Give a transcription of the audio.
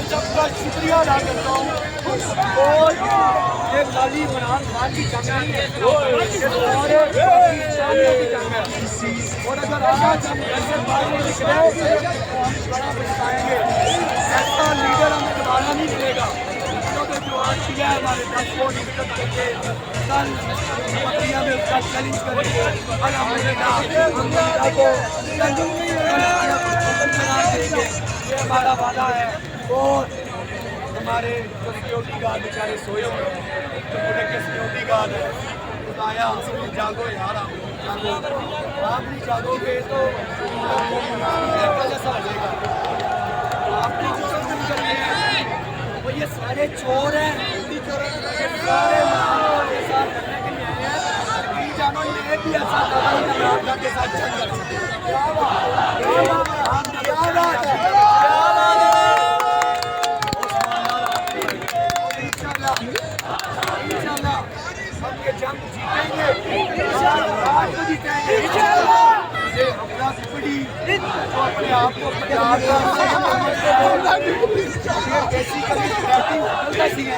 सबका शुक्रिया अदा करता हूँ और ये लाली इमरान खान की जंग नहीं है, और अगर आज हम ऐसे बाहर निकले तो हम बड़ा पछताएंगे। ऐसा लीडर हमें दोबारा नहीं मिलेगा। तो जो आज किया है हमारे 10 वोट इज्जत करके कल बकरिया में उसका चैलेंज करेंगे। ये हमारा वादा है। और हमारे जो सिक्योरिटी गार्ड बेचारे सोए हुए हैं, जो पूरे के सिक्योरिटी गार्ड है, बताया जागो यार, आप जागो, आप नहीं जागोगे तो जैसा हो जाएगा। आपने जो काम करनी है वो ये सारे चोर हैं, ये सारे के साथ करने के लिए आए हैं। जानो ये भी ऐसा के साथ जंग कर सकते हैं। हम ये जंग जीतेंगे, ये अपना पीढ़ी जो अपने आप को कैसी कैसी है